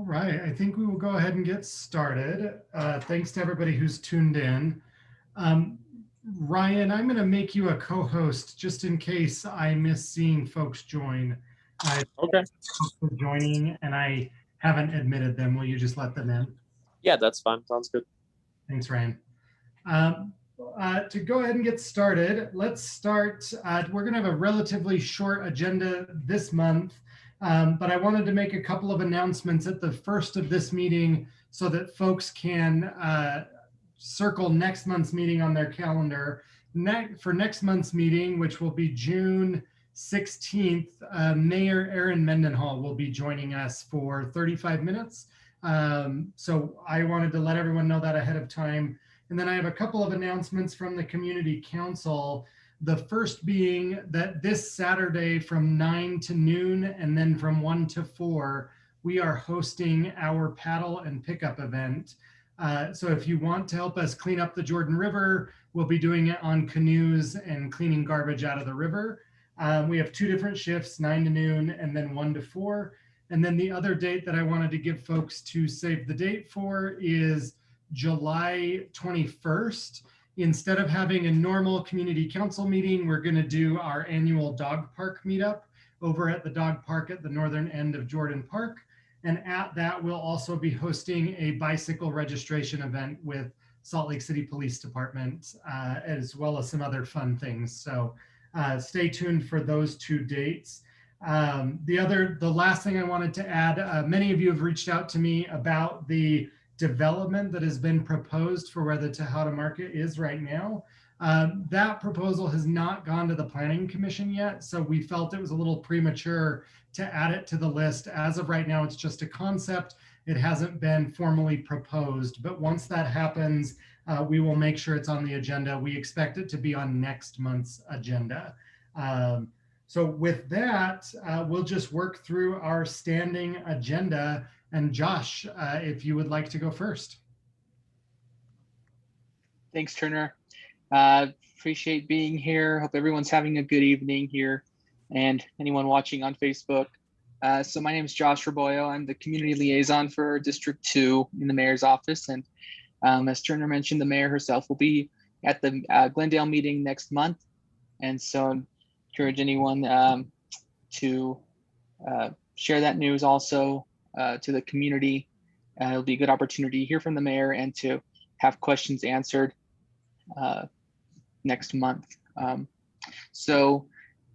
right, I think we will go ahead and get started. Thanks to everybody who's tuned in. Ryan, I'm going to make you a co-host just in case I miss seeing folks join. Okay. For joining, and I haven't admitted them. Will you just let them in? Yeah, that's fine. Sounds good. Thanks, Ryan. To go ahead and get started, let's start. We're going to have a relatively short agenda this month. But I wanted to make a couple of announcements at the first of this meeting so that folks can circle next month's meeting on their calendar. For next month's meeting, which will be June 16th, Mayor Aaron Mendenhall will be joining us for 35 minutes. So I wanted to let everyone know that ahead of time. And then I have a couple of announcements from the Community Council. The first being that this Saturday from 9 to noon and then from 1 to 4, we are hosting our paddle and pickup event. So if you want to help us clean up the Jordan River, we'll be doing it on canoes and cleaning garbage out of the river. We have 2 different shifts, 9 to noon and then 1 to 4. And then the other date that I wanted to give folks to save the date for is July 21st. Instead of having a normal community council meeting, we're going to do our annual dog park meetup over at the dog park at the northern end of Jordan Park. And at that, we'll also be hosting a bicycle registration event with Salt Lake City Police Department, as well as some other fun things. So stay tuned for those 2 dates. The last thing I wanted to add, many of you have reached out to me about the development that has been proposed for where the Tejada Market is right now. That proposal has not gone to the Planning Commission yet, so we felt it was a little premature to add it to the list. As of right now, it's just a concept. It hasn't been formally proposed, but once that happens, we will make sure it's on the agenda. We expect it to be on next month's agenda. So with that, we'll just work through our standing agenda. And Josh, if you would like to go first. Thanks, Turner. Appreciate being here. Hope everyone's having a good evening here and anyone watching on Facebook. So my name is Josh Raboyo. I'm the community liaison for District 2 in the mayor's office. And as Turner mentioned, the mayor herself will be at the Glendale meeting next month. And so I encourage anyone to share that news also to the community. It'll be a good opportunity to hear from the mayor and to have questions answered next month. So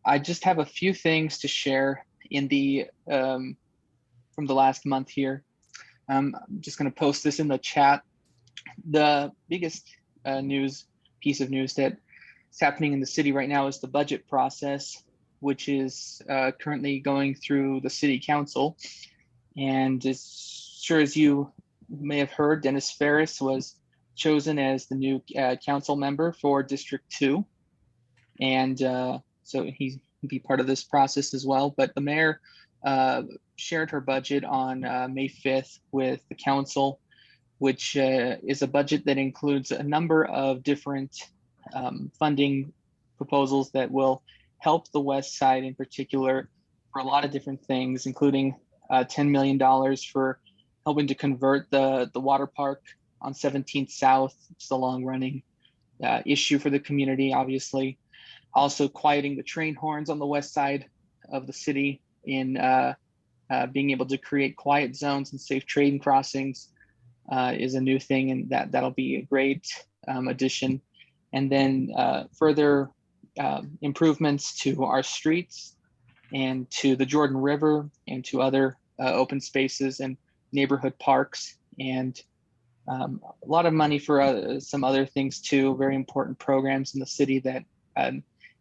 I just have a few things to share in the from the last month here. I'm just going to post this in the chat. The biggest piece of news that's happening in the city right now is the budget process, which is currently going through the city council. And as sure as you may have heard, Dennis Ferris was chosen as the new council member for District 2. And so he'll be part of this process as well. But the mayor shared her budget on May 5th with the council, which is a budget that includes a number of different funding proposals that will help the West Side in particular for a lot of different things, including $10 million for helping to convert the water park on 17th South. It's a long-running issue for the community, obviously. Also quieting the train horns on the west side of the city in being able to create quiet zones and safe train crossings is a new thing, and that'll be a great addition. And then further improvements to our streets and to the Jordan River and to other open spaces and neighborhood parks, and a lot of money for some other things too, very important programs in the city that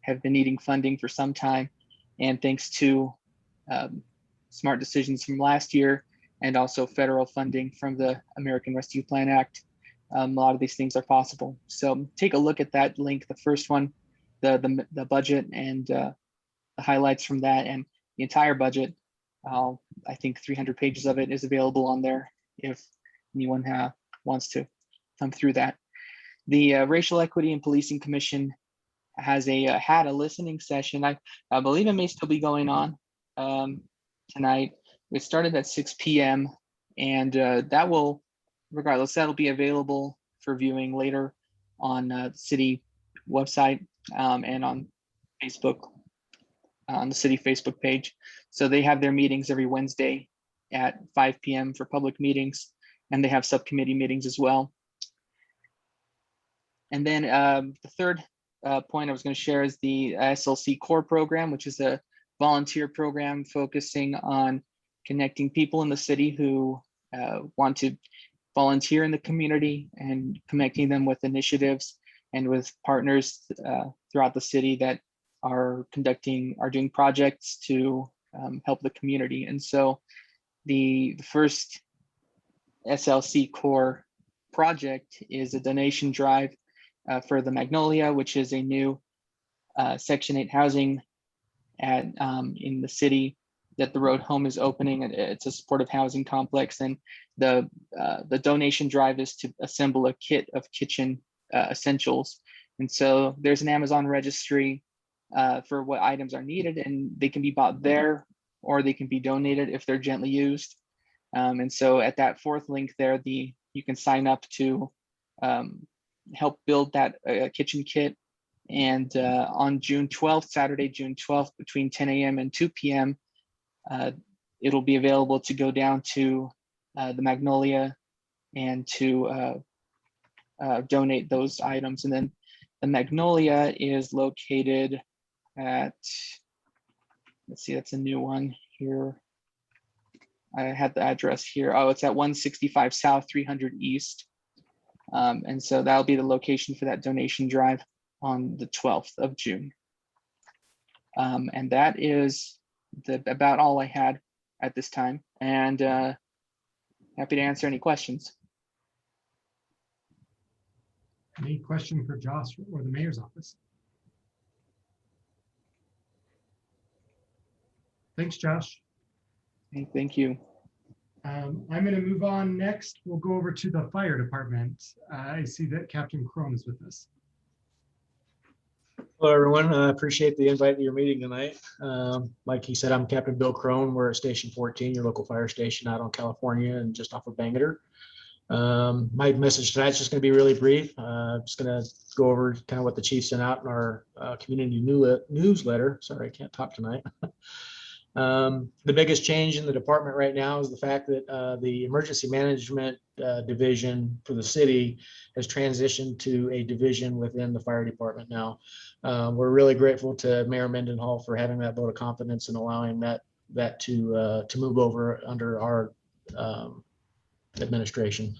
have been needing funding for some time. And thanks to smart decisions from last year and also federal funding from the American Rescue Plan Act, a lot of these things are possible. So take a look at that link, the first one, the budget and the highlights from that, and the entire budget. I think 300 pages of it is available on there if anyone wants to thumb through that. The Racial Equity and Policing Commission has had a listening session. I believe it may still be going on tonight. It started at 6 p.m. And that will, regardless, that'll be available for viewing later on the city website and on Facebook, on the city Facebook page. So they have their meetings every Wednesday at 5 p.m. for public meetings, and they have subcommittee meetings as well. And then the third point I was going to share is the SLC Core program, which is a volunteer program focusing on connecting people in the city who want to volunteer in the community and connecting them with initiatives and with partners throughout the city that are doing projects to help the community. And so the first SLC Core project is a donation drive for the Magnolia, which is a new Section 8 housing in the city that the Road Home is opening. It's a supportive housing complex, and the donation drive is to assemble a kit of kitchen essentials. And so there's an Amazon registry for what items are needed, and they can be bought there or they can be donated if they're gently used. And so at that fourth link there, you can sign up to help build that kitchen kit. And on June 12th, Saturday, June 12th, between 10 a.m. and 2 p.m., it'll be available to go down to the Magnolia and to donate those items. And then the Magnolia is located at, let's see, that's a new one here. I had the address here. Oh, it's at 165 South, 300 East. And so that'll be the location for that donation drive on the 12th of June. And that is about all I had at this time. And happy to answer any questions. Any question for Josh or the mayor's office? Thanks, Josh. Thank you. I'm going to move on next. We'll go over to the fire department. I see that Captain Crone is with us. Hello, everyone. I appreciate the invite to your meeting tonight. Like he said, I'm Captain Bill Crone. We're at Station 14, your local fire station out on California and just off of Bangor. My message tonight is just going to be really brief. I'm just going to go over kind of what the chief sent out in our community newsletter. Sorry, I can't talk tonight. The biggest change in the department right now is the fact that the emergency management division for the city has transitioned to a division within the fire department now. We're really grateful to Mayor Mendenhall for having that vote of confidence and allowing that to move over under our administration.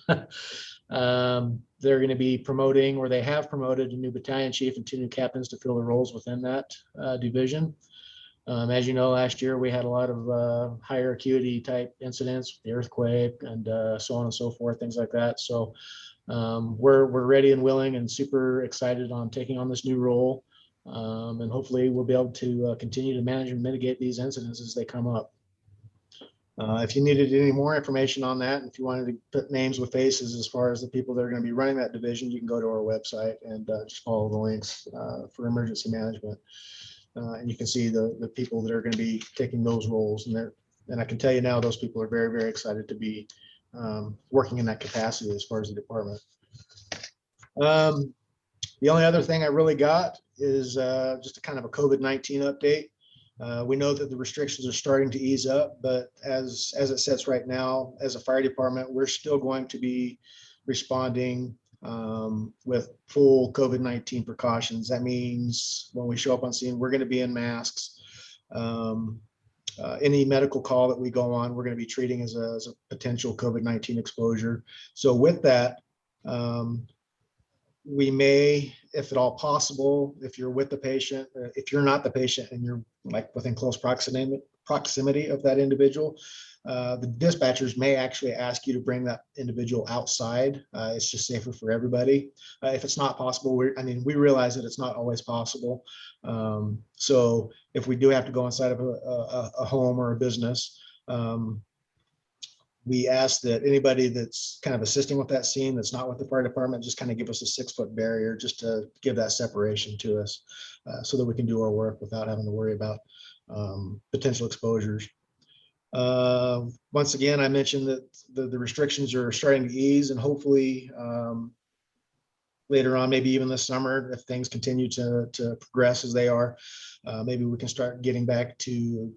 They're going to be promoting, or they have promoted, a new battalion chief and 2 new captains to fill the roles within that division. As you know, last year we had a lot of higher acuity type incidents, the earthquake and so on and so forth, things like that. So we're ready and willing and super excited on taking on this new role. And hopefully we'll be able to continue to manage and mitigate these incidents as they come up. If you needed any more information on that, and if you wanted to put names with faces as far as the people that are going to be running that division, you can go to our website and just follow the links for emergency management. And you can see the people that are going to be taking those roles, and I can tell you now, those people are very, very excited to be working in that capacity as far as the department. The only other thing I really got is just a kind of a COVID-19 update. We know that the restrictions are starting to ease up, but as it sits right now, as a fire department, we're still going to be responding with full COVID-19 precautions. That means when we show up on scene, we're going to be in masks. Any medical call that we go on, we're going to be treating as a potential COVID-19 exposure. So with that, we may, if at all possible, if you're with the patient, if you're not the patient and you're like within close proximity of that individual, the dispatchers may actually ask you to bring that individual outside. It's just safer for everybody. If it's not possible, we realize that it's not always possible. So if we do have to go inside of a home or a business, we ask that anybody that's kind of assisting with that scene that's not with the fire department just kind of give us a 6-foot barrier just to give that separation to us so that we can do our work without having to worry about potential exposures. Once again, I mentioned that the restrictions are starting to ease, and hopefully later on, maybe even this summer, if things continue to progress as they are, maybe we can start getting back to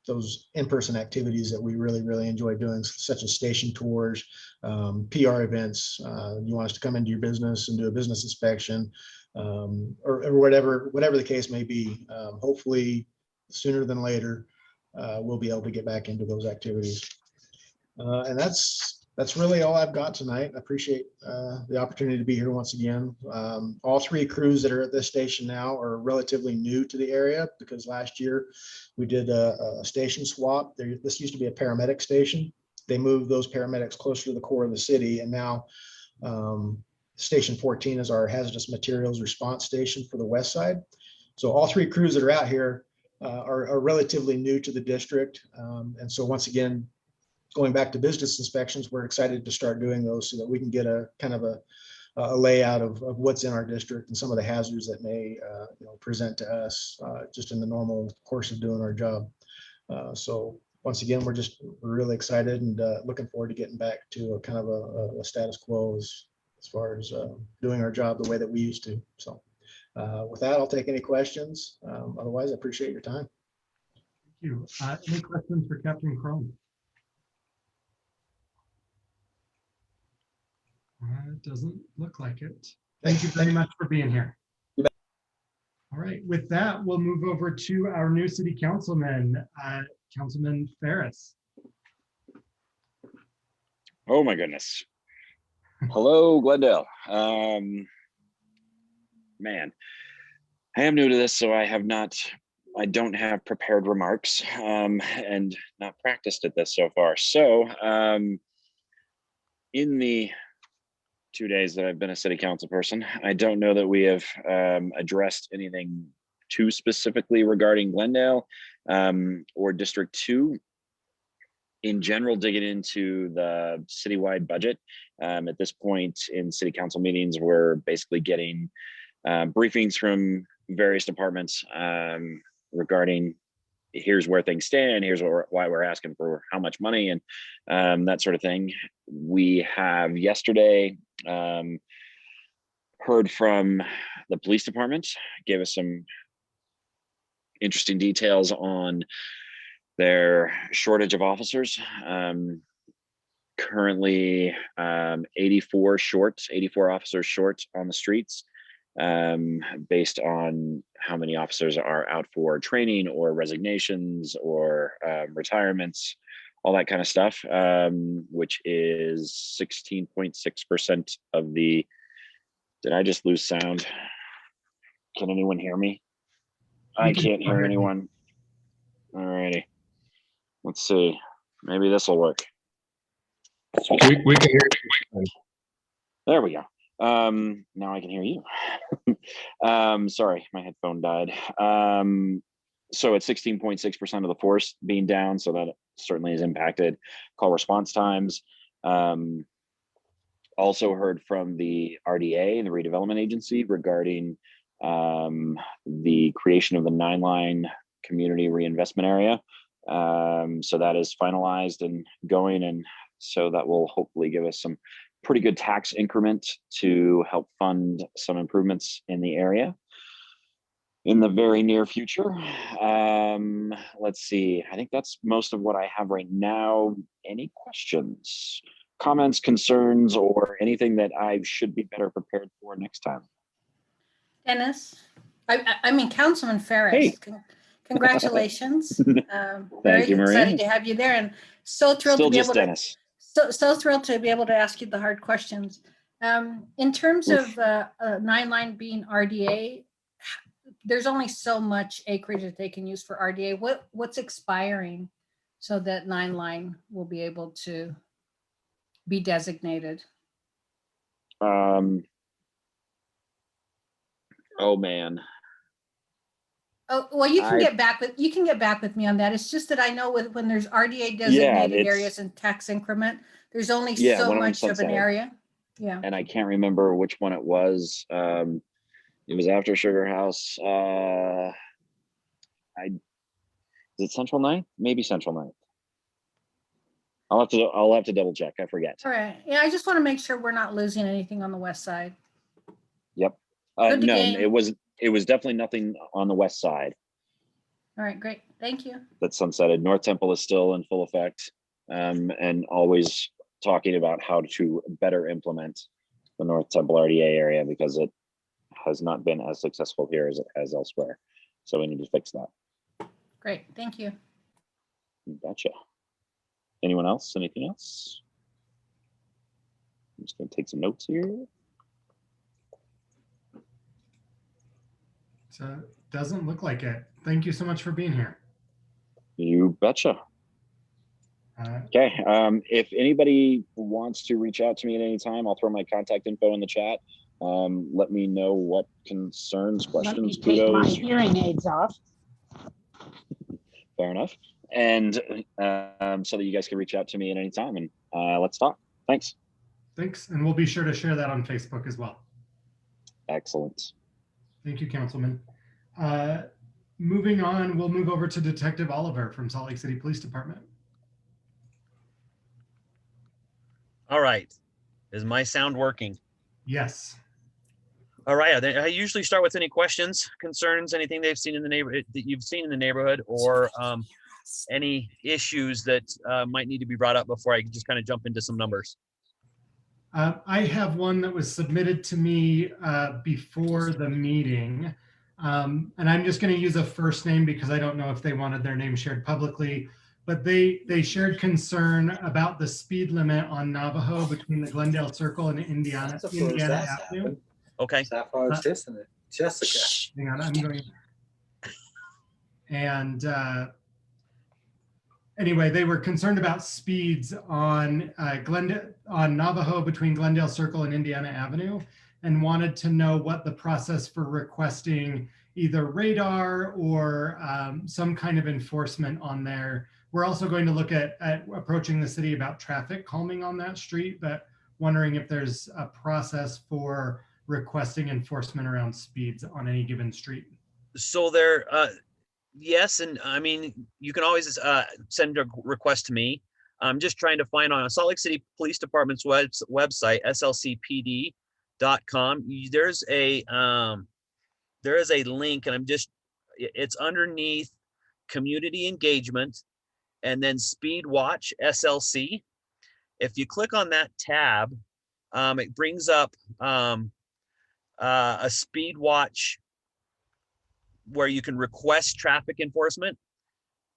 those in-person activities that we really enjoy doing, such as station tours, PR events. You want us to come into your business and do a business inspection, or whatever the case may be. Hopefully sooner than later, we'll be able to get back into those activities. And that's really all I've got tonight. I appreciate the opportunity to be here once again. All three crews that are at this station now are relatively new to the area, because last year we did a station swap. This used to be a paramedic station. They moved those paramedics closer to the core of the city, and now Station 14 is our hazardous materials response station for the west side. So all three crews that are out here are relatively new to the district. And so once again, going back to business inspections, we're excited to start doing those so that we can get a kind of a layout of what's in our district and some of the hazards that may present to us just in the normal course of doing our job. So once again, we're really excited and looking forward to getting back to a kind of a status quo as far as doing our job the way that we used to. So with that, I'll take any questions. Otherwise, I appreciate your time. Thank you. Any questions for Captain Crone? It doesn't look like it. Thank you very much for being here. All right, with that, we'll move over to our new city councilman, Councilman Ferris. Oh my goodness. Hello, Glendale. Man, I am new to this, so I don't have prepared remarks and not practiced at this so far. So in the 2 days that I've been a city council person, I don't know that we have addressed anything too specifically regarding Glendale or District 2. In general, digging into the citywide budget. At this point in city council meetings, we're basically getting briefings from various departments regarding here's where things stand, here's why we're asking for how much money, and that sort of thing. We have yesterday heard from the police department, gave us some interesting details on their shortage of officers. Currently 84 officers short on the streets, based on how many officers are out for training or resignations or retirements, all that kind of stuff, which is 16.6% of the, did I just lose sound? Can anyone hear me? I can't hear anyone. All righty. Let's see. Maybe this will work. We can hear you. There we go. Now I can hear you. Sorry, my headphone died. So it's 16.6% of the force being down, so that certainly has impacted call response times. Also heard from the RDA and the redevelopment agency regarding the creation of the 9-line community reinvestment area. So that is finalized and going, and so that will hopefully give us some pretty good tax increment to help fund some improvements in the area in the very near future. Let's see, I think that's most of what I have right now. Any questions, comments, concerns, or anything that I should be better prepared for next time? Dennis, I mean, Councilman Ferris, Hey. Congratulations. Thank you, Maria. Excited to have you there, and so thrilled Still to be just able to, Dennis. so thrilled to be able to ask you the hard questions. In terms of 9-line being RDA, there's only so much acreage that they can use for RDA. What's expiring so that 9-line will be able to be designated? Oh man. Oh, well, you can get back with me on that. It's just that I know when there's RDA designated areas and tax increment, there's only so much of an area. Yeah. And I can't remember which one it was. It was after Sugar House. Is it Central 9th? Maybe Central 9th. I'll have to double check. I forget. All right. Yeah, I just want to make sure we're not losing anything on the west side. Yep. Good to No, gain. it was definitely nothing on the west side All right, great. Thank you. that sunsetted. North Temple is still in full effect, and always talking about how to better implement the North Temple RDA area because it has not been as successful here as it has elsewhere. So we need to fix that. Great. Thank you. Gotcha. Anyone else? Anything else? I'm just going to take some notes here. So doesn't look like it. Thank you so much for being here. You betcha. Okay. If anybody wants to reach out to me at any time, I'll throw my contact info in the chat. Let me know what concerns, questions, Let me take my kudos. hearing aids off. Fair enough. And so that you guys can reach out to me at any time and let's talk. Thanks. Thanks. And we'll be sure to share that on Facebook as well. Excellent. Thank you, Councilman. Moving on, we'll move over to Detective Oliver from Salt Lake City Police Department. All right. Is my sound working? Yes. All right. I usually start with any questions, concerns, anything they've seen in the neighborhood that you've seen in the neighborhood, or any issues that might need to be brought up before I just kind of jump into some numbers. I have one that was submitted to me before the meeting. And I'm just going to use a first name because I don't know if they wanted their name shared publicly, but they shared concern about the speed limit on Navajo between the Glendale Circle and Indiana Avenue. Okay. Sapphire Jessica. Hang on, I'm going. And anyway, they were concerned about speeds on on Navajo between Glendale Circle and Indiana Avenue, and wanted to know what the process for requesting either radar or some kind of enforcement on there. We're also going to look at approaching the city about traffic calming on that street, but wondering if there's a process for requesting enforcement around speeds on any given street. So there, yes, and I mean, you can always send a request to me. I'm just trying to find on Salt Lake City Police Department's website, slcpd.com. There is a link, and it's underneath community engagement and then Speed Watch SLC. If you click on that tab, it brings up a Speed Watch where you can request traffic enforcement,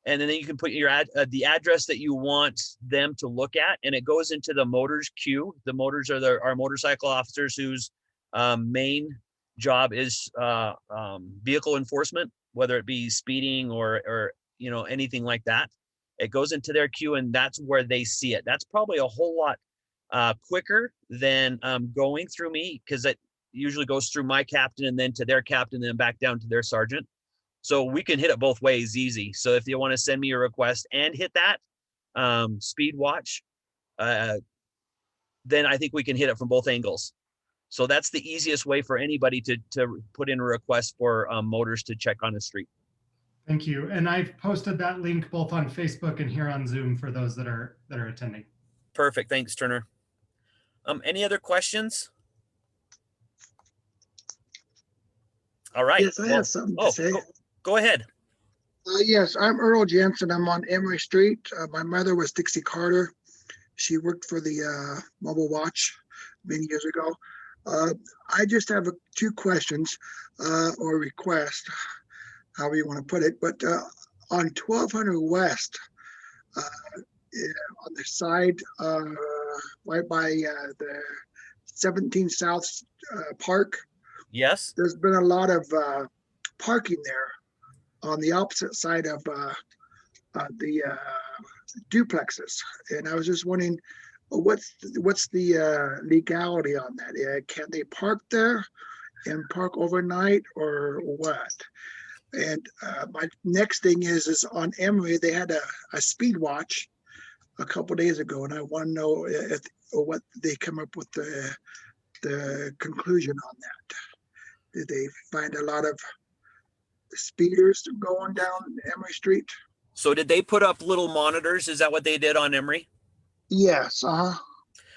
and then you can put your the address that you want them to look at, and it goes into the motors queue. The motors are our motorcycle officers whose main job is vehicle enforcement, whether it be speeding or anything like that. It goes into their queue, and that's where they see it. That's probably a whole lot quicker than going through me, because it usually goes through my captain and then to their captain and then back down to their sergeant. So we can hit it both ways easy. So if you want to send me a request and hit that Speed Watch, then I think we can hit it from both angles. So that's the easiest way for anybody to put in a request for motors to check on the street. Thank you. And I've posted that link both on Facebook and here on Zoom for those that are attending. Perfect. Thanks, Turner. Any other questions? All right. Yes, I have something to say. Go ahead. Yes, I'm Earle Jensen. I'm on Emory Street. My mother was Dixie Carter. She worked for the Mobile Watch many years ago. I just have two questions or requests, however you want to put it. But on 1200 West, on the side right by the 17 South Park, yes, there's been a lot of parking there on the opposite side of the duplexes, and I was just wondering what's the legality on that? Can they park there and park overnight or what? And my next thing is on Emory, they had a speed watch a couple days ago, and I want to know what they come up with the conclusion on that. Did they find a lot of speeders going down Emory Street? So did they put up little monitors? Is that what they did on Emory? Yes, uh-huh.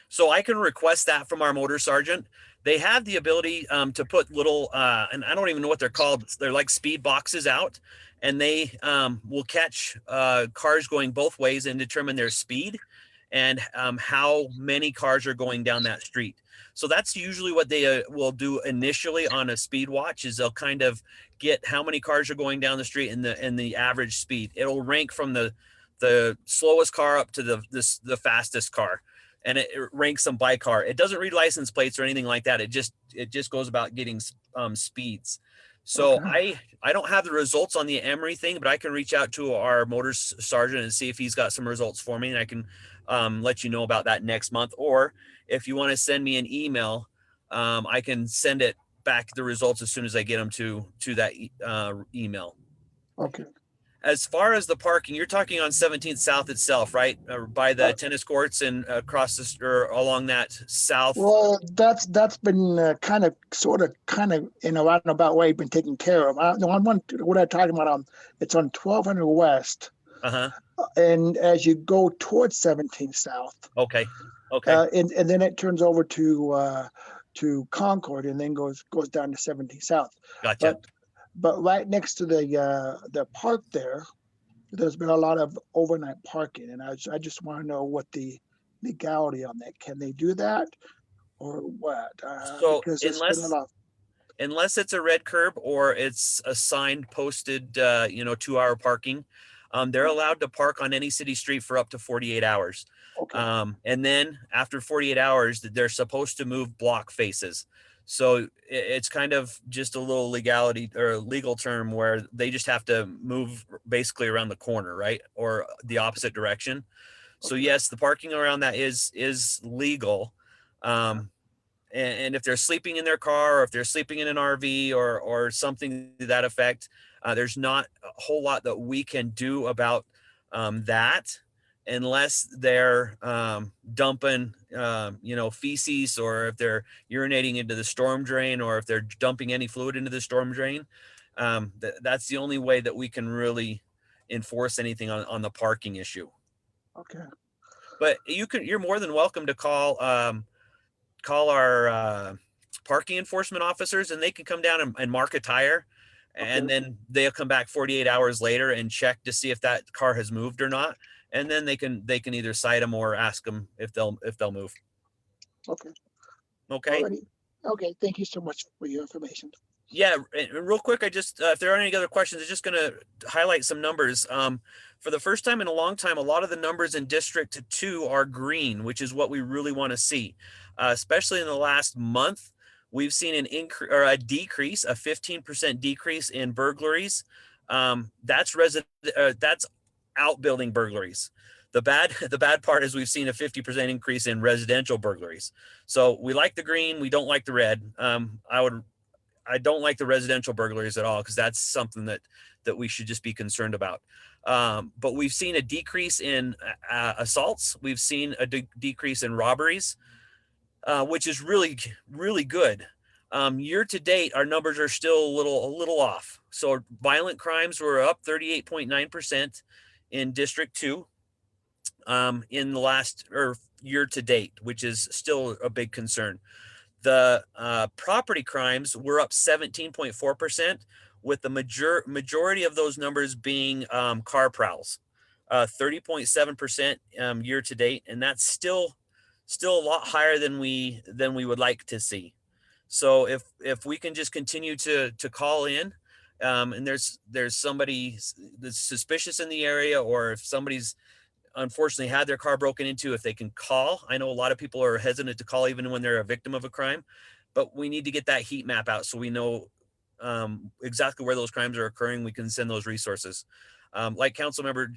So I can request that from our motor sergeant. They have the ability to put little, and I don't even know what they're called. They're like speed boxes out, and they will catch cars going both ways and determine their speed and how many cars are going down that street. So that's usually what they will do initially on a speed watch is they'll kind of get how many cars are going down the street and the average speed. It'll rank from the slowest car up to the fastest car, and it ranks them by car. It doesn't read license plates or anything like that. It just goes about getting speeds. So Okay. I don't have the results on the Emory thing, but I can reach out to our motor sergeant and see if he's got some results for me, and I can let you know about that next month. Or if you want to send me an email, I can send it back the results as soon as I get them to that email. Okay. As far as the parking, you're talking on 17th South itself, right? By the tennis courts and across or along that south. Well, that's been kind of in a roundabout way been taken care of. I don't know what I'm talking about. It's on 1200 West, Uh-huh. and as you go towards 17th South, Okay. Okay. and then it turns over to Concord, and then goes down to 17th South. Gotcha. But right next to the park there's been a lot of overnight parking, and I just want to know what the legality on that. Can they do that or what? So Because there's been a lot. unless it's a red curb or it's a sign posted, 2-hour parking, they're allowed to park on any city street for up to 48 hours. Okay. And then after 48 hours, they're supposed to move block faces. So it's kind of just a little legality or legal term where they just have to move basically around the corner, right? Or the opposite direction. So yes, the parking around that is legal. And if they're sleeping in their car, or if they're sleeping in an RV or something to that effect, there's not a whole lot that we can do about that, unless they're dumping, feces, or if they're urinating into the storm drain, or if they're dumping any fluid into the storm drain. That's the only way that we can really enforce anything on the parking issue. Okay. But you're more than welcome to call our parking enforcement officers, and they can come down and mark a tire, and then they'll come back 48 hours later and check to see if that car has moved or not. And then they can either cite them or ask them if they'll move. Okay. Okay. Alrighty. Okay. Thank you so much for your information. Yeah, and real quick, I just if there aren't any other questions, I'm just going to highlight some numbers. For the first time in a long time, a lot of the numbers in District 2 are green, which is what we really want to see. Especially in the last month, we've seen an increase or a decrease, a 15% decrease in burglaries. That's outbuilding burglaries. The bad part is we've seen a 50% increase in residential burglaries. So we like the green, we don't like the red. I don't like the residential burglaries at all, because that's something that we should just be concerned about. But we've seen a decrease in assaults. We've seen a decrease in robberies, which is really, really good. Year to date, our numbers are still a little off. So violent crimes were up 38.9% in District 2 in the last year to date, which is still a big concern. The property crimes were up 17.4%, with the majority of those numbers being car prowls, 30.7% year to date, and that's still a lot higher than we would like to see. So if we can just continue to call in, and there's somebody that's suspicious in the area, or if somebody's unfortunately had their car broken into, if they can call. I know a lot of people are hesitant to call even when they're a victim of a crime, but we need to get that heat map out so we know exactly where those crimes are occurring. We can send those resources. Like Councilmember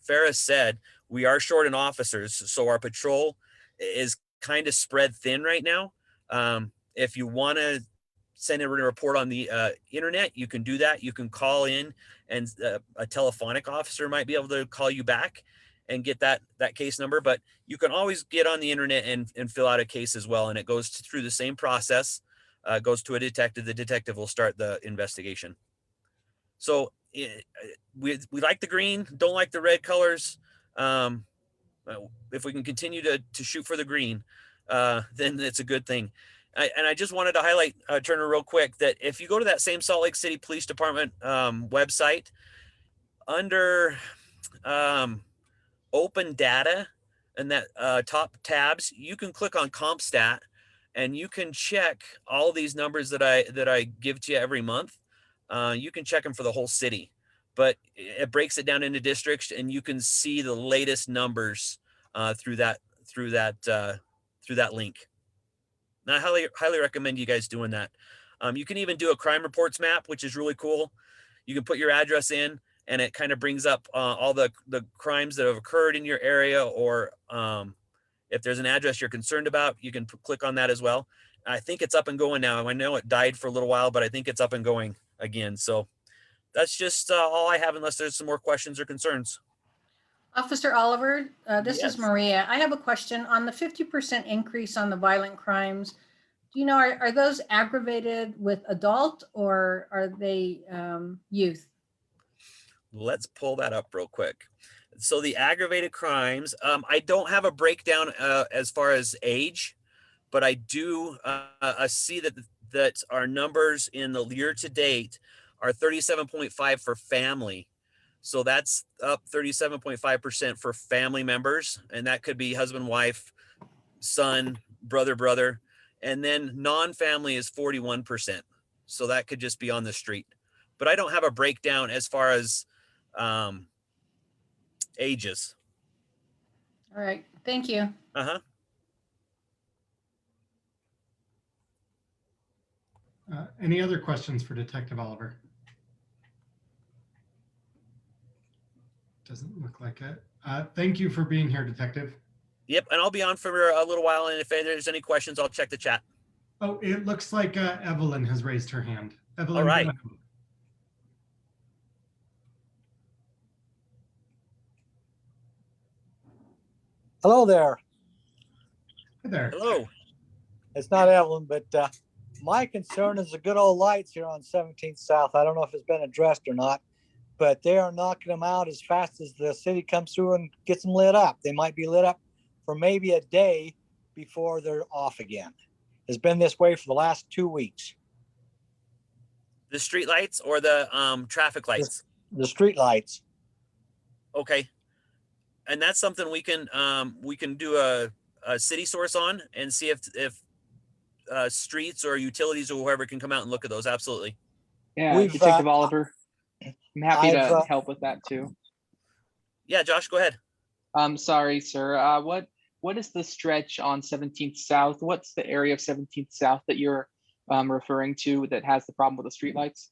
Ferris said, we are short in officers, so our patrol is kind of spread thin right now. If you want to send in a report on the internet, you can do that. You can call in, and a telephonic officer might be able to call you back and get that case number. But you can always get on the internet and fill out a case as well, and it goes through the same process. Goes to a detective. The detective will start the investigation. So we like the green, don't like the red colors. if we can continue to shoot for the green, then it's a good thing. And I just wanted to highlight, Turner, real quick, that if you go to that same Salt Lake City Police Department website, under open data and that top tabs, you can click on CompStat and you can check all these numbers that I give to you every month. You can check them for the whole city, but it breaks it down into districts, and you can see the latest numbers through that link. And I highly recommend you guys doing that. You can even do a crime reports map, which is really cool. You can put your address in, and it kind of brings up all the crimes that have occurred in your area, or if there's an address you're concerned about, you can click on that as well. I think it's up and going now. I know it died for a little while, but I think it's up and going again. So that's just all I have, unless there's some more questions or concerns. Officer Oliver, this Yes. is Maria. I have a question on the 50% increase on the violent crimes. Do you know, are those aggravated with adult, or are they youth? Let's pull that up real quick. So the aggravated crimes, I don't have a breakdown as far as age, but I do see that our numbers in the year to date are 37.5 for family. So that's up 37.5% for family members. And that could be husband, wife, son, brother. And then non-family is 41%. So that could just be on the street. But I don't have a breakdown as far as ages. All right, thank you. Uh-huh. Any other questions for Detective Oliver? Doesn't look like it. Thank you for being here, Detective. Yep, and I'll be on for a little while, and if there's any questions, I'll check the chat. Oh, it looks like Evelyn has raised her hand. Evelyn, All right. go ahead. Hello there. Hi there. Hello. It's not Evelyn, but my concern is the good old lights here on 17th South. I don't know if it's been addressed or not, but they are knocking them out as fast as the city comes through and gets them lit up. They might be lit up for maybe a day before they're off again. It's been this way for the last 2 weeks. The street lights or the traffic lights? The street lights. Okay. And that's something we can do a city source on and see if streets or utilities or whoever can come out and look at those. Absolutely. Yeah, Detective Oliver, I'm happy to help with that too. Yeah, Josh, go ahead. Sorry, sir. What is the stretch on 17th South? What's the area of 17th South that you're referring to that has the problem with the streetlights?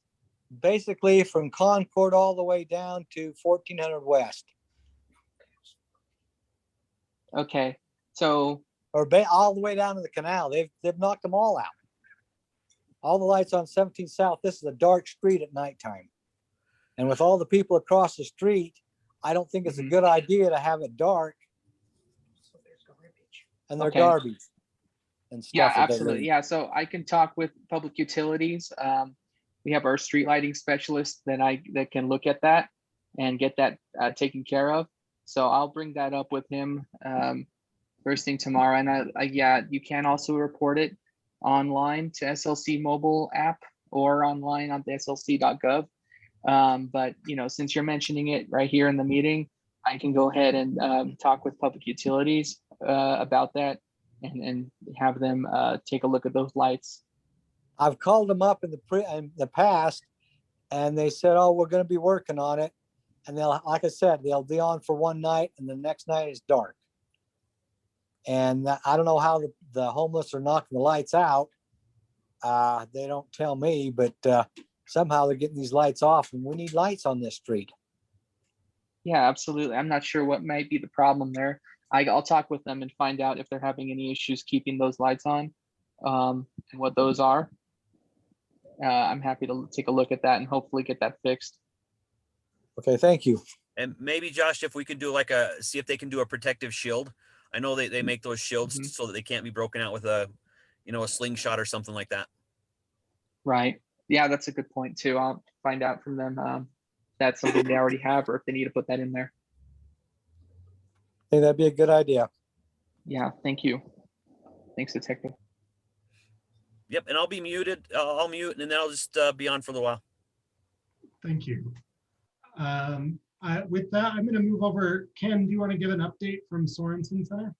Basically from Concord all the way down to 1400 West. Okay, so all the way down to the canal. They've knocked them all out. All the lights on 17th South. This is a dark street at nighttime. And with all the people across the street, I don't think it's a good idea to have it dark. And they're garbage and stuff. Yeah, absolutely. Yeah, so I can talk with public utilities. We have our street lighting specialist that can look at that and get that taken care of. So I'll bring that up with him first thing tomorrow. And yeah, you can also report it online to SLC mobile app or online on the slc.gov. But since you're mentioning it right here in the meeting, I can go ahead and talk with public utilities about that and have them take a look at those lights. I've called them up in the past, and they said, "Oh, we're going to be working on it." And like I said, they'll be on for one night, and the next night is dark. And I don't know how the homeless are knocking the lights out. They don't tell me, but somehow they're getting these lights off, and we need lights on this street. Yeah, absolutely. I'm not sure what might be the problem there. I'll talk with them and find out if they're having any issues keeping those lights on and what those are. I'm happy to take a look at that and hopefully get that fixed. Okay, thank you. And maybe Josh, if we could do see if they can do a protective shield. I know they make those shields so that they can't be broken out with a slingshot or something like that. Right. Yeah, that's a good point too. I'll find out from them if that's something they already have or if they need to put that in there. think that'd be a good idea. Yeah, thank you. Thanks, Detective. Yep, and I'll be muted. I'll mute, and then I'll just be on for a little while. Thank you. With that, I'm going to move over. Ken, do you want to give an update from Sorensen Center?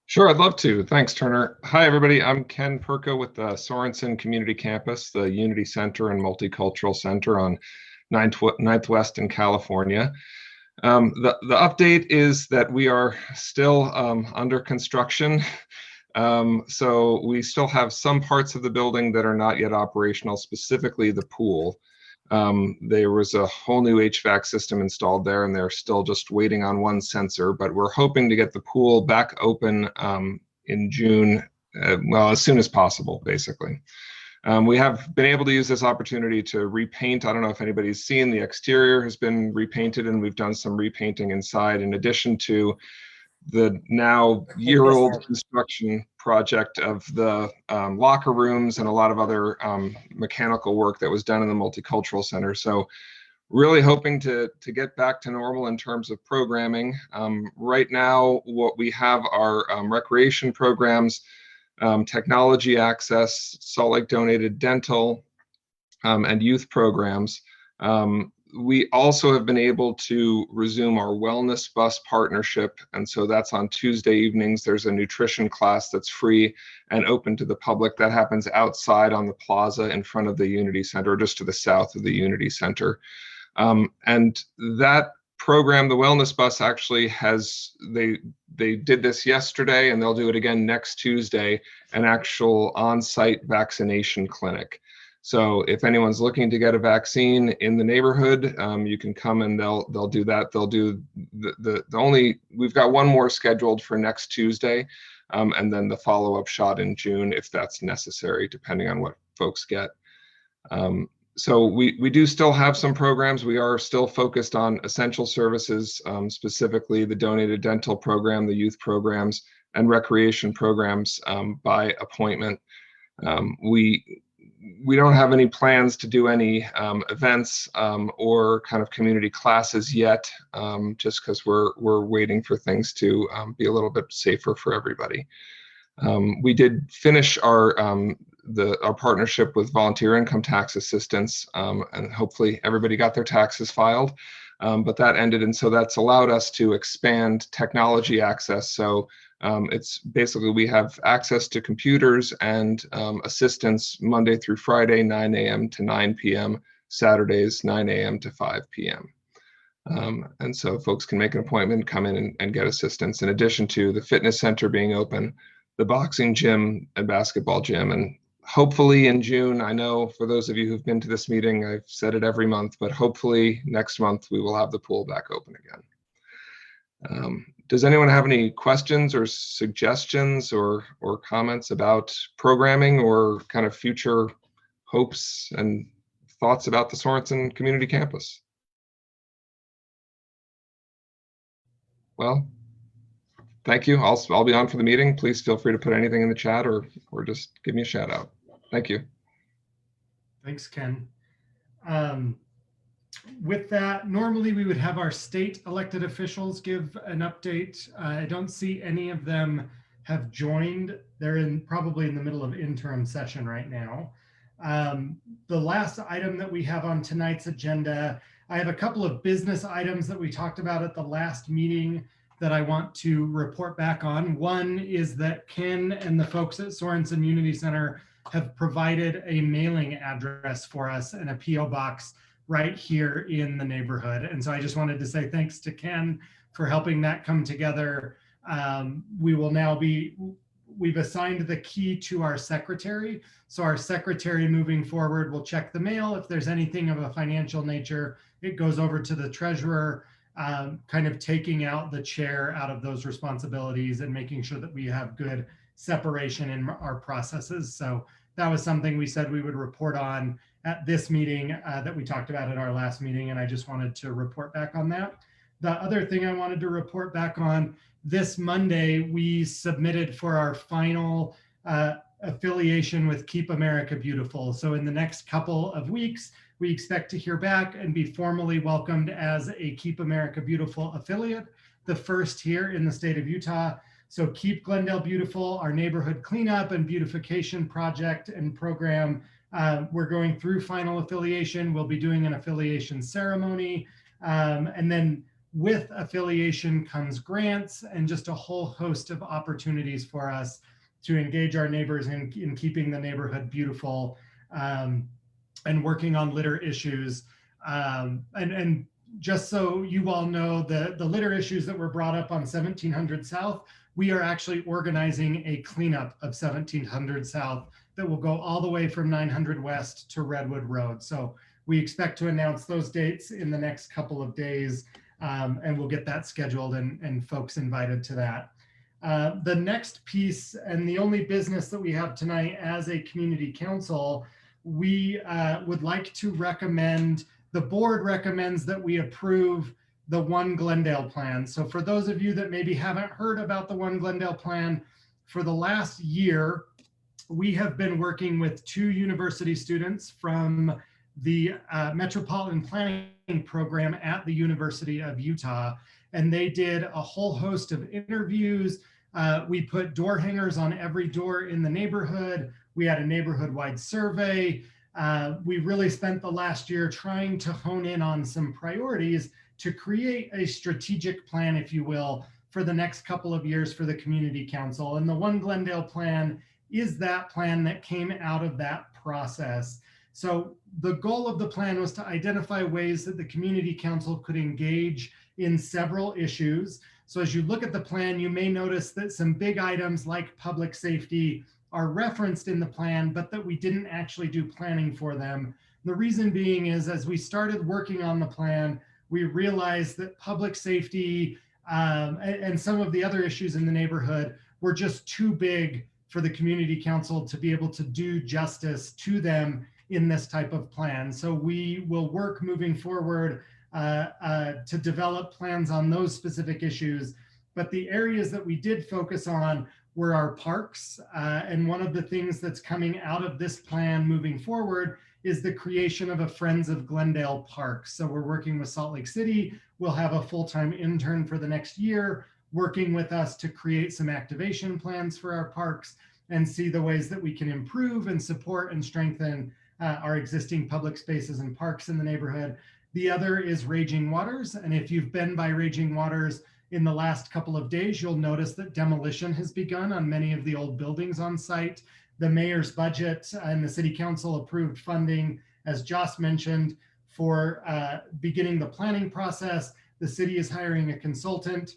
Sure, I'd love to. Thanks, Turner. Hi, everybody. I'm Ken Perko with the Sorensen Community Campus, the Unity Center and Multicultural Center on 9th West in California. The update is that we are still under construction. So we still have some parts of the building that are not yet operational, specifically the pool. There was a whole new HVAC system installed there, and they're still just waiting on one sensor, but we're hoping to get the pool back open in June, well, as soon as possible, basically. We have been able to use this opportunity to repaint. I don't know if anybody's seen, the exterior has been repainted, and we've done some repainting inside, in addition to the now year-old construction project of the locker rooms and a lot of other mechanical work that was done in the Multicultural Center. So really hoping to get back to normal in terms of programming. Right now, what we have are recreation programs, technology access, Salt Lake donated dental, and youth programs. We also have been able to resume our wellness bus partnership. And so that's on Tuesday evenings. There's a nutrition class that's free and open to the public. That happens outside on the plaza in front of the Unity Center, or just to the south of the Unity Center. And that program, the wellness bus, actually has, they did this yesterday, and they'll do it again next Tuesday, an actual on-site vaccination clinic. So if anyone's looking to get a vaccine in the neighborhood, you can come and they'll do that. They'll do we've got one more scheduled for next Tuesday, and then the follow-up shot in June if that's necessary, depending on what folks get. So we do still have some programs. We are still focused on essential services, specifically the donated dental program, the youth programs, and recreation programs by appointment. We don't have any plans to do any events or kind of community classes yet, just because we're waiting for things to be a little bit safer for everybody. We did finish our partnership with volunteer income tax assistance, and hopefully everybody got their taxes filed, but that ended, and so that's allowed us to expand technology access. So it's basically, we have access to computers and assistance Monday through Friday, 9 a.m. to 9 p.m., Saturdays, 9 a.m. to 5 p.m. And so folks can make an appointment, come in and get assistance, in addition to the fitness center being open, the boxing gym and basketball gym. And hopefully in June, I know for those of you who've been to this meeting, I've said it every month, but hopefully next month we will have the pool back open again. Does anyone have any questions or suggestions or comments about programming or kind of future hopes and thoughts about the Sorensen Community Campus? Well, thank you. I'll be on for the meeting. Please feel free to put anything in the chat or just give me a shout out. Thank you. Thanks, Ken. With that, normally we would have our state elected officials give an update. I don't see any of them have joined. They're probably in the middle of interim session right now. The last item that we have on tonight's agenda, I have a couple of business items that we talked about at the last meeting that I want to report back on. One is that Ken and the folks at Sorensen Unity Center have provided a mailing address for us and a P.O. box right here in the neighborhood. And so I just wanted to say thanks to Ken for helping that come together. We've assigned the key to our secretary. So our secretary moving forward will check the mail. If there's anything of a financial nature, it goes over to the treasurer, kind of taking out the chair out of those responsibilities and making sure that we have good separation in our processes. So that was something we said we would report on at this meeting that we talked about at our last meeting, and I just wanted to report back on that. The other thing I wanted to report back on, this Monday, we submitted for our final affiliation with Keep America Beautiful. So in the next couple of weeks, we expect to hear back and be formally welcomed as a Keep America Beautiful affiliate, the first here in the state of Utah. So Keep Glendale Beautiful, our neighborhood cleanup and beautification project and program. We're going through final affiliation. We'll be doing an affiliation ceremony. And then with affiliation comes grants and just a whole host of opportunities for us to engage our neighbors in keeping the neighborhood beautiful, and working on litter issues. And just so you all know, the litter issues that were brought up on 1700 South, we are actually organizing a cleanup of 1700 South that will go all the way from 900 West to Redwood Road. So we expect to announce those dates in the next couple of days, and we'll get that scheduled and folks invited to that. The next piece, and the only business that we have tonight as a community council, we would like to recommend, the board recommends that we approve the One Glendale plan. So for those of you that maybe haven't heard about the One Glendale plan, for the last year, we have been working with 2 university students from the Metropolitan Planning Program at the University of Utah. And they did a whole host of interviews. We put door hangers on every door in the neighborhood. We had a neighborhood-wide survey. We really spent the last year trying to hone in on some priorities to create a strategic plan, if you will, for the next couple of years for the community council. And the One Glendale plan is that plan that came out of that process. So the goal of the plan was to identify ways that the community council could engage in several issues. So as you look at the plan, you may notice that some big items like public safety are referenced in the plan, but that we didn't actually do planning for them. The reason being is, as we started working on the plan, we realized that public safety and some of the other issues in the neighborhood were just too big for the community council to be able to do justice to them in this type of plan. So we will work moving forward to develop plans on those specific issues. But the areas that we did focus on were our parks. And one of the things that's coming out of this plan moving forward is the creation of a Friends of Glendale Park. So we're working with Salt Lake City. We'll have a full-time intern for the next year working with us to create some activation plans for our parks and see the ways that we can improve and support and strengthen our existing public spaces and parks in the neighborhood. The other is Raging Waters. And if you've been by Raging Waters in the last couple of days, you'll notice that demolition has begun on many of the old buildings on site. The mayor's budget and the city council approved funding, as Joss mentioned, for beginning the planning process. The city is hiring a consultant,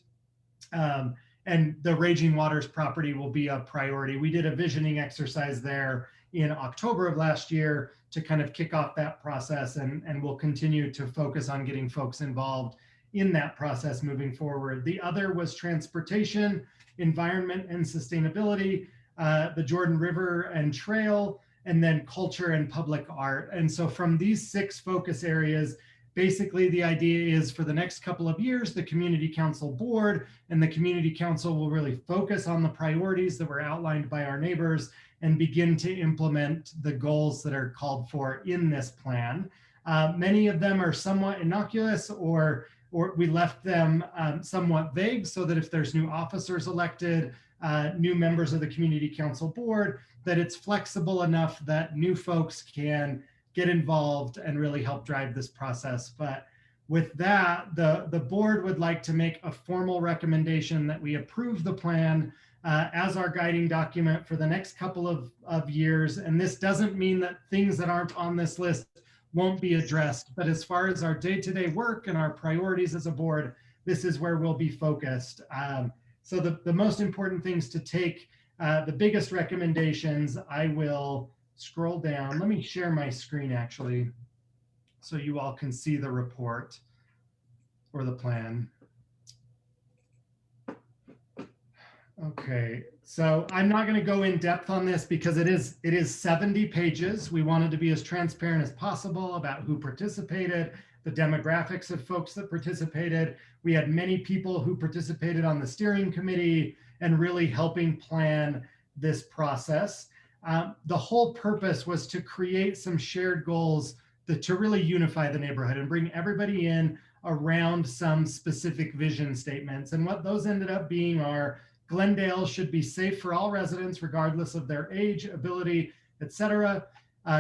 and the Raging Waters property will be a priority. We did a visioning exercise there in October of last year to kind of kick off that process, and we'll continue to focus on getting folks involved in that process moving forward. The other was transportation, environment and sustainability, the Jordan River and Trail, and then culture and public art. And so from these 6 focus areas, basically the idea is for the next couple of years, the community council board and the community council will really focus on the priorities that were outlined by our neighbors and begin to implement the goals that are called for in this plan. Many of them are somewhat innocuous, or we left them somewhat vague, so that if there's new officers elected, new members of the community council board, that it's flexible enough that new folks can get involved and really help drive this process. But with that, the board would like to make a formal recommendation that we approve the plan as our guiding document for the next couple of years. And this doesn't mean that things that aren't on this list won't be addressed, but as far as our day-to-day work and our priorities as a board, this is where we'll be focused. So the most important things to take, the biggest recommendations, I will scroll down. Let me share my screen actually, so you all can see the report or the plan. Okay, so I'm not going to go in depth on this because it is 70 pages. We wanted to be as transparent as possible about who participated, the demographics of folks that participated. We had many people who participated on the steering committee and really helping plan this process. The whole purpose was to create some shared goals to really unify the neighborhood and bring everybody in around some specific vision statements. And what those ended up being are: Glendale should be safe for all residents, regardless of their age, ability, etc.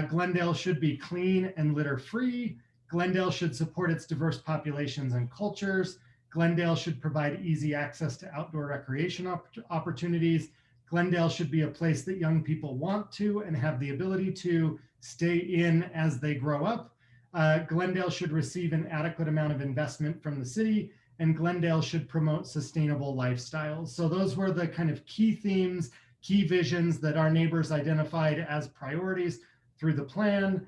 Glendale should be clean and litter free. Glendale should support its diverse populations and cultures. Glendale should provide easy access to outdoor recreation opportunities. Glendale should be a place that young people want to and have the ability to stay in as they grow up. Glendale should receive an adequate amount of investment from the city, and Glendale should promote sustainable lifestyles. So those were the kind of key themes, key visions that our neighbors identified as priorities through the plan.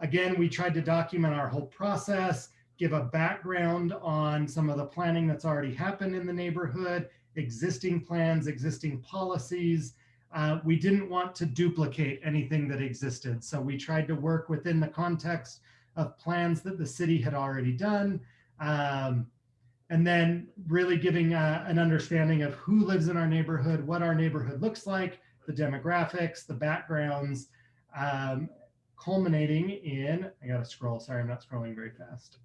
Again, we tried to document our whole process, give a background on some of the planning that's already happened in the neighborhood, existing plans, existing policies. We didn't want to duplicate anything that existed. So we tried to work within the context of plans that the city had already done. And then really giving an understanding of who lives in our neighborhood, what our neighborhood looks like, the demographics, the backgrounds, culminating in, I gotta scroll, sorry, I'm not scrolling very fast,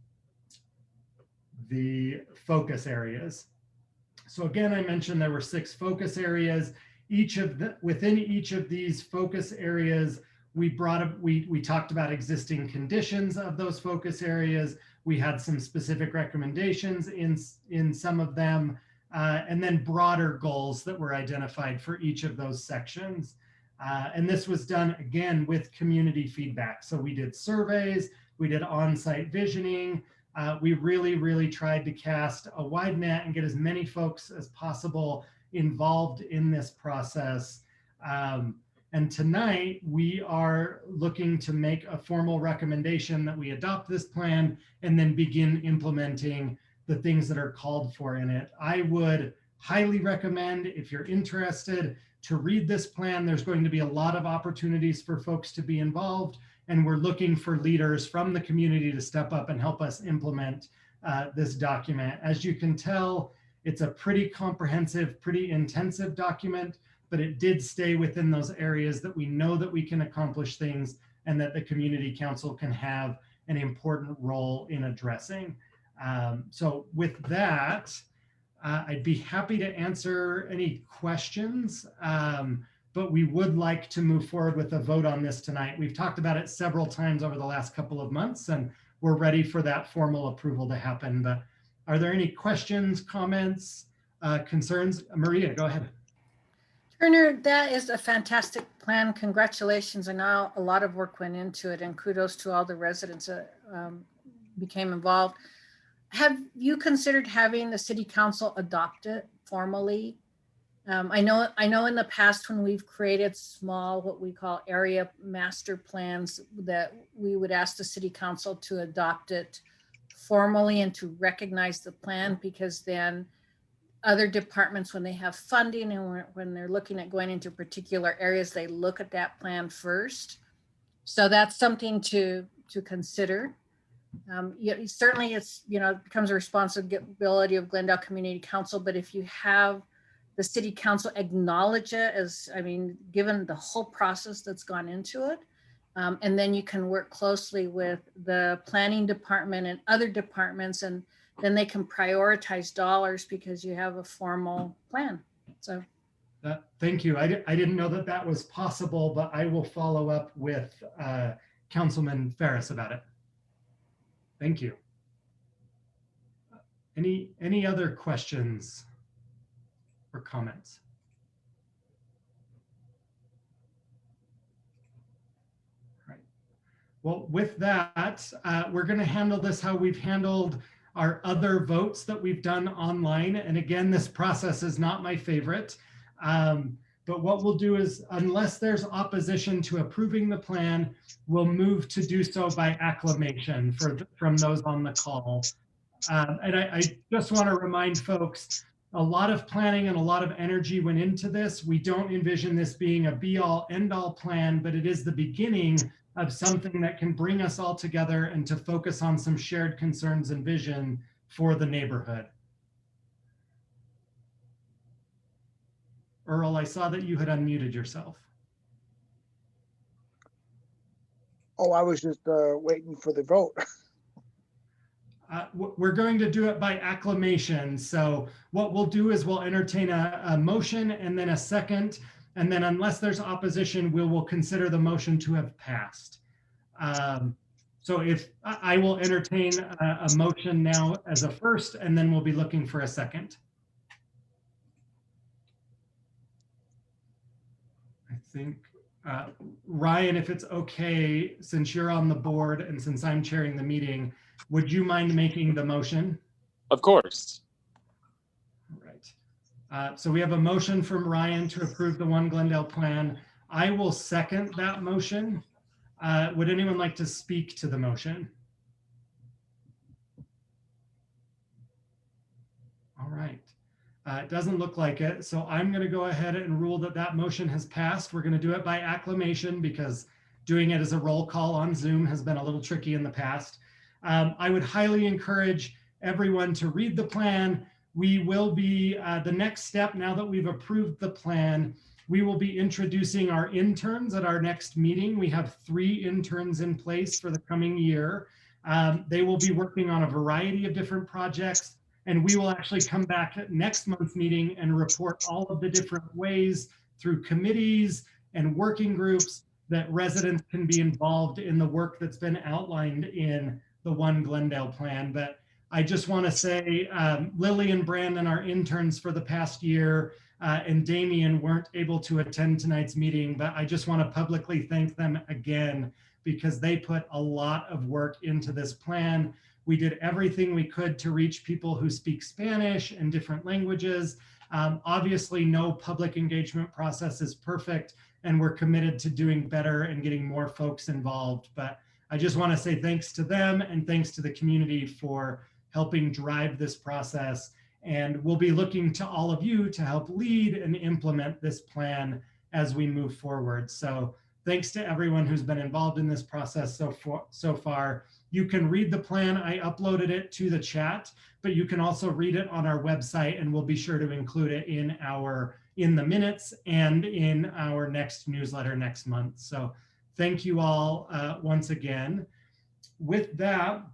the focus areas. So again, I mentioned there were 6 focus areas. Within each of these focus areas, we talked about existing conditions of those focus areas. We had some specific recommendations in some of them, and then broader goals that were identified for each of those sections. And this was done again with community feedback. So we did surveys, we did on-site visioning. We really tried to cast a wide net and get as many folks as possible involved in this process. And tonight we are looking to make a formal recommendation that we adopt this plan and then begin implementing the things that are called for in it. I would highly recommend, if you're interested, to read this plan. There's going to be a lot of opportunities for folks to be involved, and we're looking for leaders from the community to step up and help us implement this document. As you can tell, it's a pretty comprehensive, pretty intensive document, but it did stay within those areas that we know that we can accomplish things and that the community council can have an important role in addressing. So with that, I'd be happy to answer any questions, but we would like to move forward with a vote on this tonight. We've talked about it several times over the last couple of months, and we're ready for that formal approval to happen. But are there any questions, comments, concerns? Maria, go ahead. Turner, that is a fantastic plan. Congratulations. I know a lot of work went into it, and kudos to all the residents that became involved. Have you considered having the city council adopt it formally? I know in the past when we've created small, what we call area master plans, that we would ask the city council to adopt it formally and to recognize the plan, because then other departments, when they have funding and when they're looking at going into particular areas, they look at that plan first. So that's something to consider. Certainly it's, it becomes a responsibility of Glendale Community Council, but if you have the city council acknowledge it as, given the whole process that's gone into it, and then you can work closely with the planning department and other departments, and then they can prioritize dollars because you have a formal plan. So thank you. I didn't know that that was possible, but I will follow up with Councilman Ferris about it. Thank you. Any other questions or comments? All right. Well, with that, we're going to handle this how we've handled our other votes that we've done online. And again, this process is not my favorite. But what we'll do is, unless there's opposition to approving the plan, we'll move to do so by acclamation from those on the call. And I just want to remind folks, a lot of planning and a lot of energy went into this. We don't envision this being a be-all, end-all plan, but it is the beginning of something that can bring us all together and to focus on some shared concerns and vision for the neighborhood. Earle, I saw that you had unmuted yourself. Oh, I was just waiting for the vote. We're going to do it by acclamation. So what we'll do is we'll entertain a motion and then a second. And then unless there's opposition, we will consider the motion to have passed. So if I will entertain a motion now as a first, and then we'll be looking for a second. I think, Ryan, if it's okay, since you're on the board and since I'm chairing the meeting, would you mind making the motion? Of course. All right. So we have a motion from Ryan to approve the One Glendale plan. I will second that motion. Would anyone like to speak to the motion? All right. It doesn't look like it. So I'm going to go ahead and rule that that motion has passed. We're going to do it by acclamation because doing it as a roll call on Zoom has been a little tricky in the past. I would highly encourage everyone to read the plan. We will be, the next step, now that we've approved the plan, we will be introducing our interns at our next meeting. We have 3 interns in place for the coming year. They will be working on a variety of different projects, and we will actually come back at next month's meeting and report all of the different ways through committees and working groups that residents can be involved in the work that's been outlined in the One Glendale plan. But I just want to say Lily and Brandon, our interns for the past year, and Damien weren't able to attend tonight's meeting, but I just want to publicly thank them again because they put a lot of work into this plan. We did everything we could to reach people who speak Spanish and different languages. Obviously, no public engagement process is perfect, and we're committed to doing better and getting more folks involved. But I just want to say thanks to them and thanks to the community for helping drive this process. And we'll be looking to all of you to help lead and implement this plan as we move forward. So thanks to everyone who's been involved in this process so far. You can read the plan. I uploaded it to the chat, but you can also read it on our website, and we'll be sure to include it in the minutes and in our next newsletter next month. So thank you all once again. With that,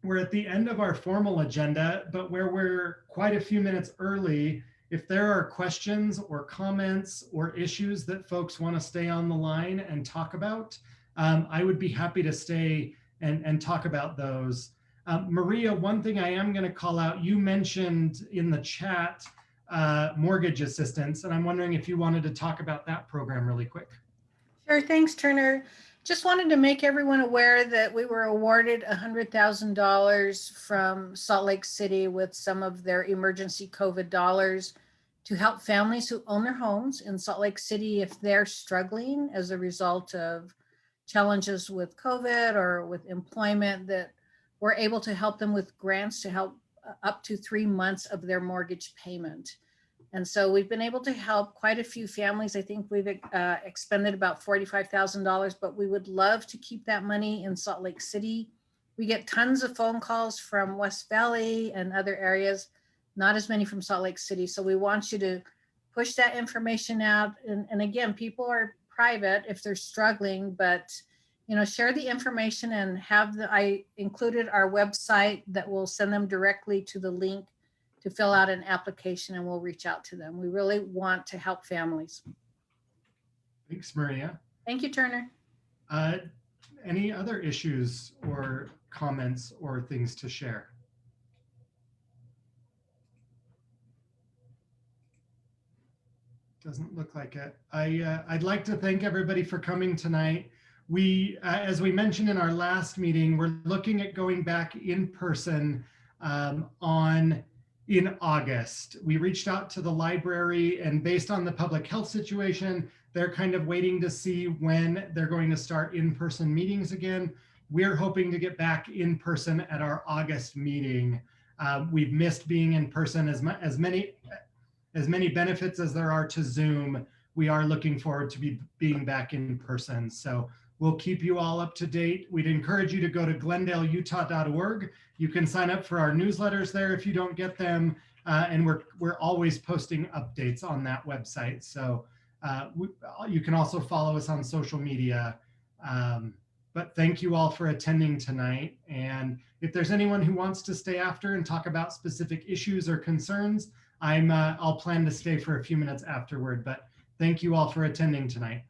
we're at the end of our formal agenda, but where we're quite a few minutes early, if there are questions or comments or issues that folks want to stay on the line and talk about, I would be happy to stay and talk about those. Maria, one thing I am going to call out, you mentioned in the chat mortgage assistance, and I'm wondering if you wanted to talk about that program really quick. Sure, thanks, Turner. Just wanted to make everyone aware that we were awarded $100,000 from Salt Lake City with some of their emergency COVID dollars to help families who own their homes in Salt Lake City if they're struggling as a result of challenges with COVID or with employment, that we're able to help them with grants to help up to 3 months of their mortgage payment. And so we've been able to help quite a few families. I think we've expended about $45,000, but we would love to keep that money in Salt Lake City. We get tons of phone calls from West Valley and other areas, not as many from Salt Lake City. So we want you to push that information out. And again, people are private if they're struggling, but share the information and I included our website that will send them directly to the link to fill out an application, and we'll reach out to them. We really want to help families. Thanks, Maria. Thank you, Turner. Any other issues or comments or things to share? Doesn't look like it. I'd like to thank everybody for coming tonight. We, as we mentioned in our last meeting, we're looking at going back in person in August. We reached out to the library, and based on the public health situation, they're kind of waiting to see when they're going to start in-person meetings again. We're hoping to get back in person at our August meeting. We've missed being in person. As many benefits as there are to Zoom, we are looking forward to being back in person. So we'll keep you all up to date. We'd encourage you to go to glendaleutah.org. You can sign up for our newsletters there if you don't get them. And we're always posting updates on that website. So you can also follow us on social media. But thank you all for attending tonight. And if there's anyone who wants to stay after and talk about specific issues or concerns, I'll plan to stay for a few minutes afterward. But thank you all for attending tonight.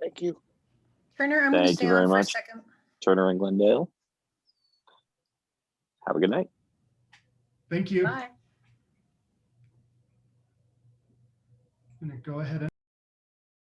Thank you. Turner, I'm going to Thank stay you very on for a much. second. Turner and Glendale. Have a good night. Thank you. Bye. I'm going to go ahead and